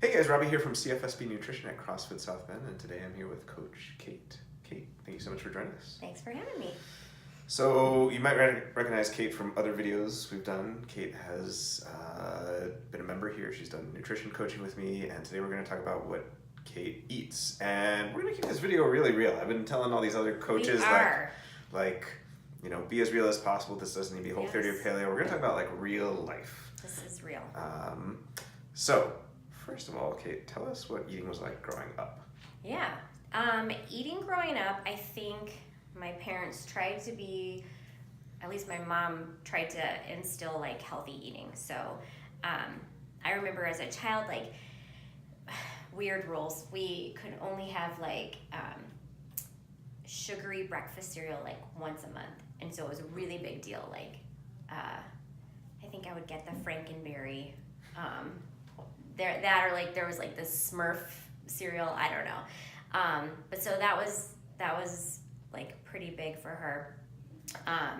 Hey guys, Robbie here from CFSB Nutrition at CrossFit South Bend, and today I'm here with Coach Kate. Kate, thank you so much for joining us. Thanks for having me. So you might recognize Kate from other videos we've done. Kate has been a member here. She's done nutrition coaching with me, and today we're going to talk about what Kate eats. And we're going to keep this video really real. I've been telling all these other coaches be as real as possible. This doesn't need to be Whole 30 or Paleo. We're going to talk about like real life. This is real. So first of all, Kate, tell us what eating was like growing up. Yeah. Eating growing up, I think my parents tried to be, at least my mom tried to instill like healthy eating. So I remember as a child, like weird rules. We could only have like sugary breakfast cereal like once a month. And so it was a really big deal. Like I think I would get the Frankenberry, there was like this Smurf cereal, I don't know. But so that was like pretty big for her. I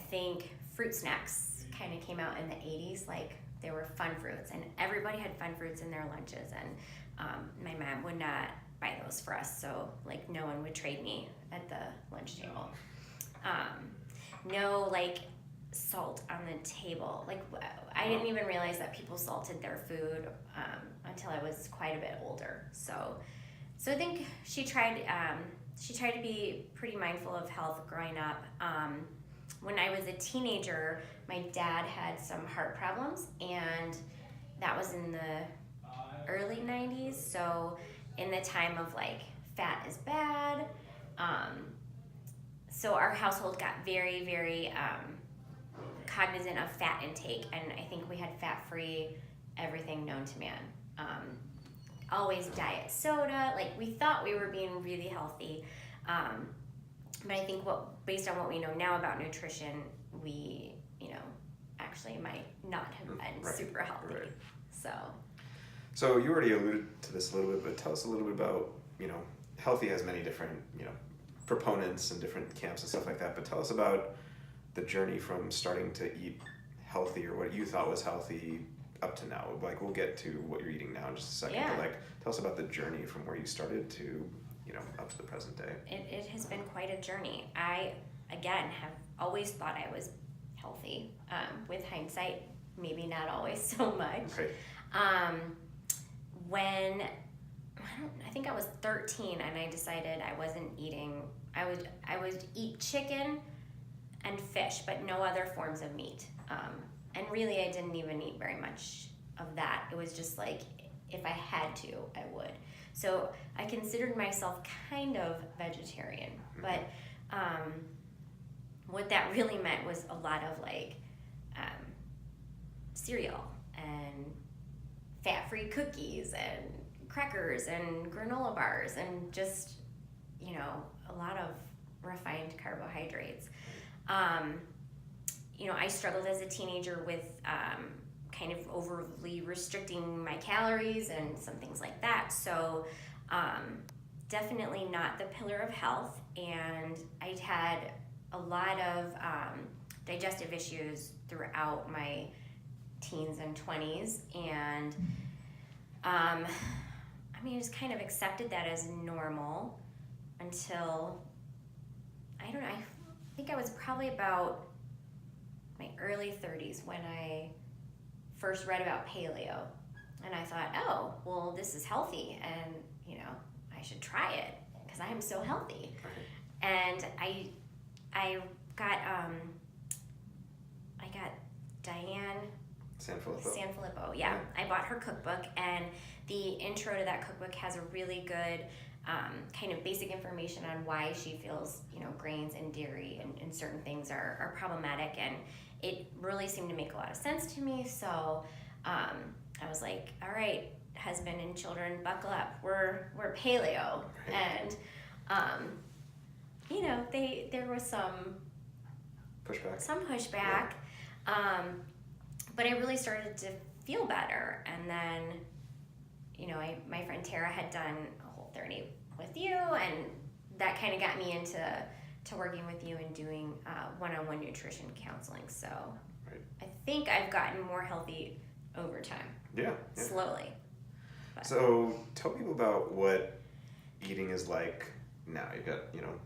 think fruit snacks kind of came out in the 80s, like there were fun fruits and everybody had fun fruits in their lunches, and my mom would not buy those for us, so like no one would trade me at the lunch table. No like salt on the table. Like I didn't even realize that people salted their food until I was quite a bit older. So I think she tried to be pretty mindful of health growing up. When I was a teenager, my dad had some heart problems, and that was in the early 90s. So in the time of like fat is bad. So our household got very, very cognizant of fat intake, and I think we had fat-free everything known to man. Always diet soda. Like we thought we were being really healthy, but I think based on what we know now about nutrition, we actually might not have been super healthy. Right. So you already alluded to this a little bit, but tell us a little bit about healthy has many different proponents and different camps and stuff like that. But tell us about the journey from starting to eat healthy, or what you thought was healthy, up to now. Like we'll get to what you're eating now in just a second. Yeah. But like tell us about the journey from where you started to up to the present day. It has been quite a journey. I again have always thought I was healthy. With hindsight, maybe not always so much. Okay. When I think I was 13 and I decided I wasn't eating. I would eat chicken and fish, but no other forms of meat. And really, I didn't even eat very much of that. It was just like, if I had to, I would. So I considered myself kind of vegetarian, but what that really meant was a lot of like cereal and fat-free cookies and crackers and granola bars and just, a lot of refined carbohydrates. I struggled as a teenager with kind of overly restricting my calories and some things like that. So definitely not the pillar of health. And I'd had a lot of digestive issues throughout my teens and 20s. And I just kind of accepted that as normal until, I don't know, I think I was probably about my early 30s when I first read about paleo, and I thought, oh, well, this is healthy, and I should try it because I am so healthy. And I got Diane Sanfilippo. Yeah, I bought her cookbook, and the intro to that cookbook has a really good kind of basic information on why she feels grains and dairy and certain things are problematic, and it really seemed to make a lot of sense to me. So I was like, all right, husband and children, buckle up, we're paleo. And there was some pushback, but I really started to feel better. And then my friend Tara had done a Whole 30 with you, and that kind of got me into working with you and doing one-on-one nutrition counseling. So I think I've gotten more healthy over time. Yeah. Slowly. But. So tell people about what eating is like now. You've got,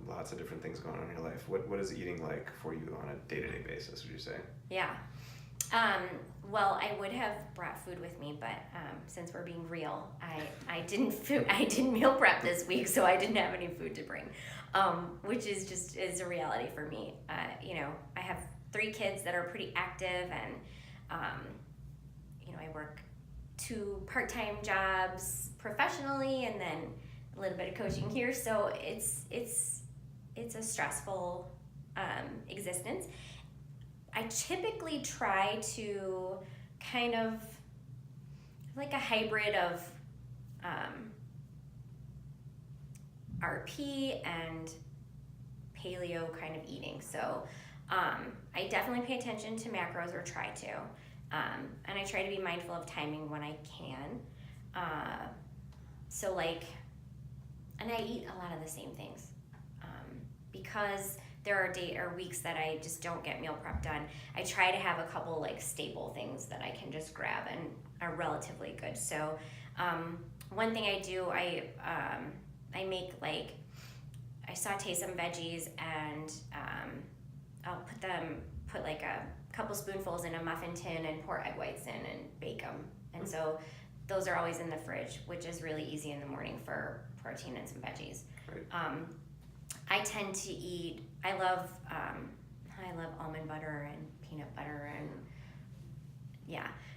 lots of different things going on in your life. What is eating like for you on a day-to-day basis, would you say? Yeah. Well, I would have brought food with me, but since we're being real, I didn't meal prep this week, so I didn't have any food to bring, which is a reality for me. I have 3 kids that are pretty active, and I work 2 part-time jobs professionally, and then a little bit of coaching here. So it's a stressful existence. I typically try to kind of like a hybrid of RP and paleo kind of eating. So I definitely pay attention to macros, or try to, and I try to be mindful of timing when I can. And I eat a lot of the same things because there are weeks that I just don't get meal prep done. I try to have a couple staple things that I can just grab and are relatively good. So one thing I do, I make I saute some veggies, and I'll put a couple spoonfuls in a muffin tin and pour egg whites in and bake them. And so those are always in the fridge, which is really easy in the morning for protein and some veggies. Right. I tend to eat. I love almond butter and peanut butter, and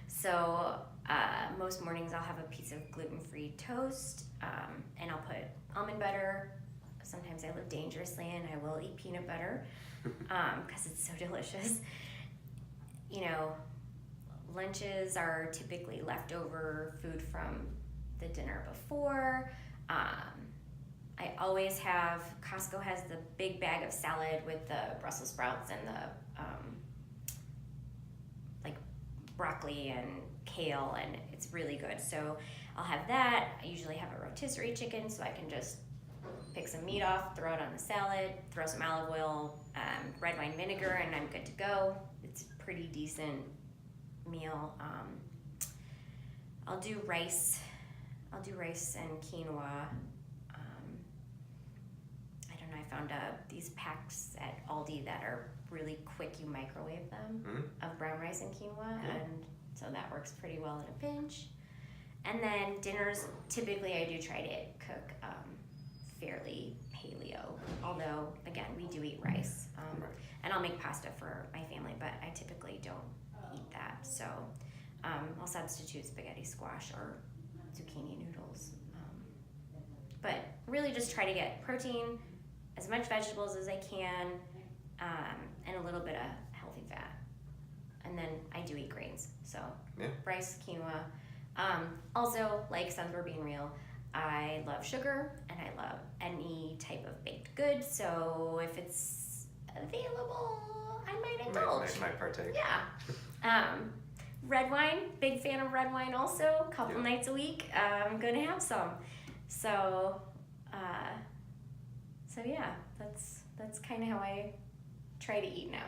So most mornings I'll have a piece of gluten-free toast, and I'll put almond butter. Sometimes I live dangerously, and I will eat peanut butter because it's so delicious. Lunches are typically leftover food from the dinner before. I always have, Costco has the big bag of salad with the Brussels sprouts and the broccoli and kale, and it's really good. So I'll have that. I usually have a rotisserie chicken, so I can just pick some meat off, throw it on the salad, throw some olive oil, red wine vinegar, and I'm good to go. It's a pretty decent meal. I'll do rice and quinoa. I don't know, I found these packs at Aldi that are really quick. You microwave them of brown rice and quinoa, and so that works pretty well in a pinch. And then dinners, typically I do try to cook fairly paleo, although again we do eat rice, and I'll make pasta for my family, but I typically don't eat that. So I'll substitute spaghetti squash or zucchini noodles, but really just try to get protein, as much vegetables as I can, and a little bit of healthy fat. And then I do eat grains, so rice, quinoa. Also, since we're being real, I love sugar, and I love any type of baked good, so if it's available, I might indulge. Might partake. Yeah. Red wine, big fan of red wine also. A couple nights a week, I'm going to have some. So yeah, that's kind of how I try to eat now.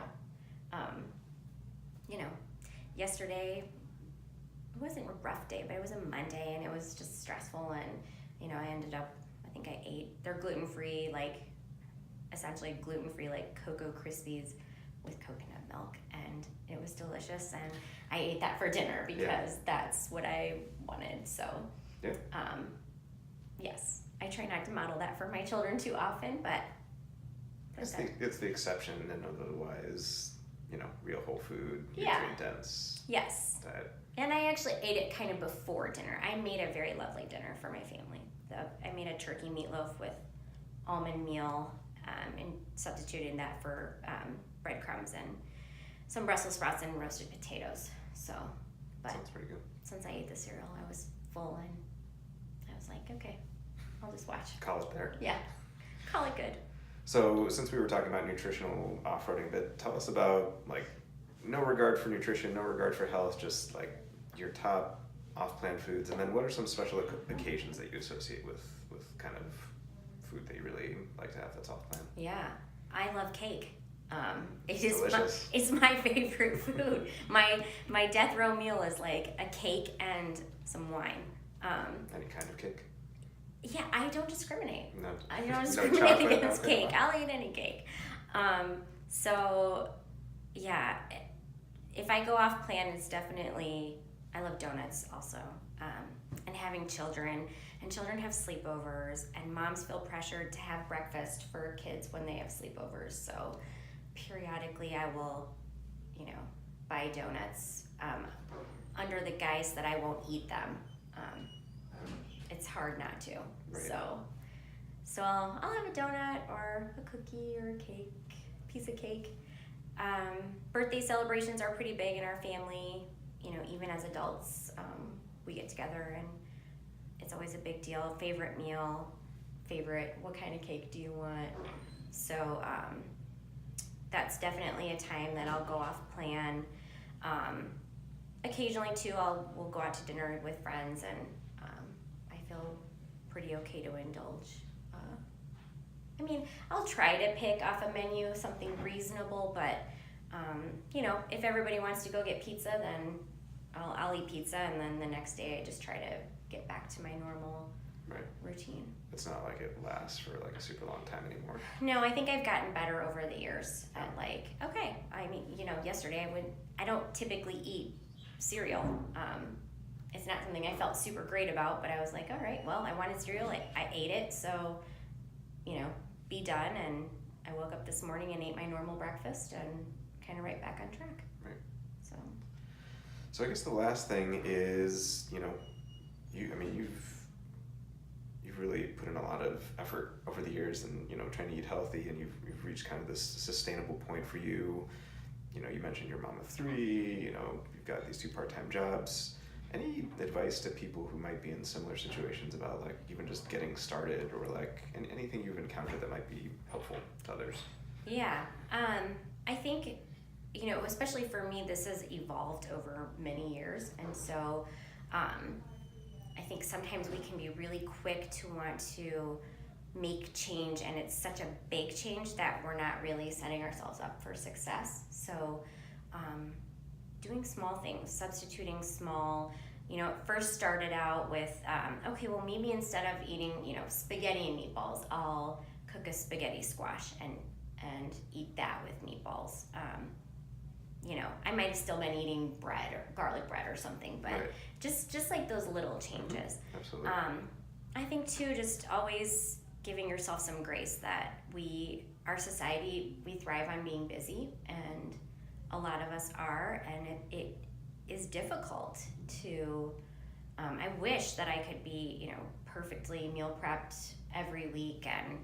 Yesterday, it wasn't a rough day, but it was a Monday, and it was just stressful, and I ended up, I think I ate, they're gluten-free, essentially gluten-free, Cocoa Krispies with coconut milk, and it was delicious, and I ate that for dinner because that's what I wanted. So yes, I try not to model that for my children too often, but it's the exception, and otherwise, real whole food, nutrient dense diet. And I actually ate it kind of before dinner. I made a very lovely dinner for my family. I made a turkey meatloaf with almond meal, and substituted that for breadcrumbs and some Brussels sprouts and roasted potatoes. So, but sounds pretty good. Since I ate the cereal, I was full, and I was like, okay, I'll just watch. Call it there. Yeah, call it good. So since we were talking about nutritional off-roading a bit, tell us about no regard for nutrition, no regard for health, just your top off-plan foods, and then what are some special occasions that you associate with kind of food that you really like to have that's off-plan? Yeah, I love cake. Delicious. It's my favorite food. My death row meal is like a cake and some wine. Any kind of cake? Yeah, I don't discriminate. No. I don't No discriminate chocolate, against nothing. cake. I'll eat any cake. So, yeah, if I go off plan, it's definitely, I love donuts also. And having children, and children have sleepovers, and moms feel pressured to have breakfast for kids when they have sleepovers. So periodically I will, buy donuts under the guise that I won't eat them. It's hard not to. Right. So I'll have a donut or a cookie or a cake, piece of cake. Birthday celebrations are pretty big in our family. Even as adults, we get together and it's always a big deal. Favorite meal, what kind of cake do you want? So that's definitely a time that I'll go off plan. Occasionally too, we'll go out to dinner with friends, and I feel pretty okay to indulge. I'll try to pick off a menu something reasonable, but if everybody wants to go get pizza, then I'll eat pizza, and then the next day I just try to get back to my normal routine. It's not like it lasts for like a super long time anymore. No, I think I've gotten better over the years at yesterday I don't typically eat cereal. It's not something I felt super great about, but I was like, all right, well, I wanted cereal, I ate it, so, be done. And I woke up this morning and ate my normal breakfast and kind of right back on track. Right. So I guess the last thing is, you've really put in a lot of effort over the years, and trying to eat healthy, and you've reached kind of this sustainable point for you. You mentioned your mom of 3. You've got these 2 part-time jobs. Any advice to people who might be in similar situations about like even just getting started, or like anything you've encountered that might be helpful to others? Yeah, I think especially for me, this has evolved over many years, and so I think sometimes we can be really quick to want to make change, and it's such a big change that we're not really setting ourselves up for success. So doing small things, substituting small, it first started out with, maybe instead of eating, spaghetti and meatballs, I'll cook a spaghetti squash and eat that with meatballs. I might have still been eating bread or garlic bread or something, but right. just like those little changes. Absolutely. I think too, just always giving yourself some grace that our society, we thrive on being busy, and a lot of us are, and it is difficult to, I wish that I could be, perfectly meal prepped every week, and,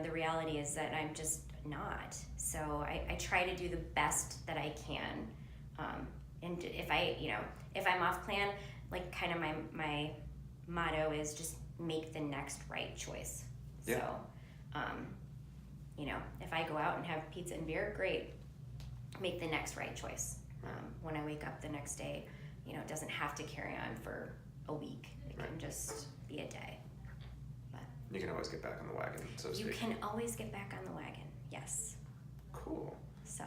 the reality is that I'm just not. So I try to do the best that I can, and if I'm off plan, like kind of my motto is just make the next right choice. Yeah. So, if I go out and have pizza and beer, great. Make the next right choice. When I wake up the next day, it doesn't have to carry on for a week. It can just be a day. But You can always get back on the wagon, so to speak. you can always get back on the wagon. Yes. Cool. So.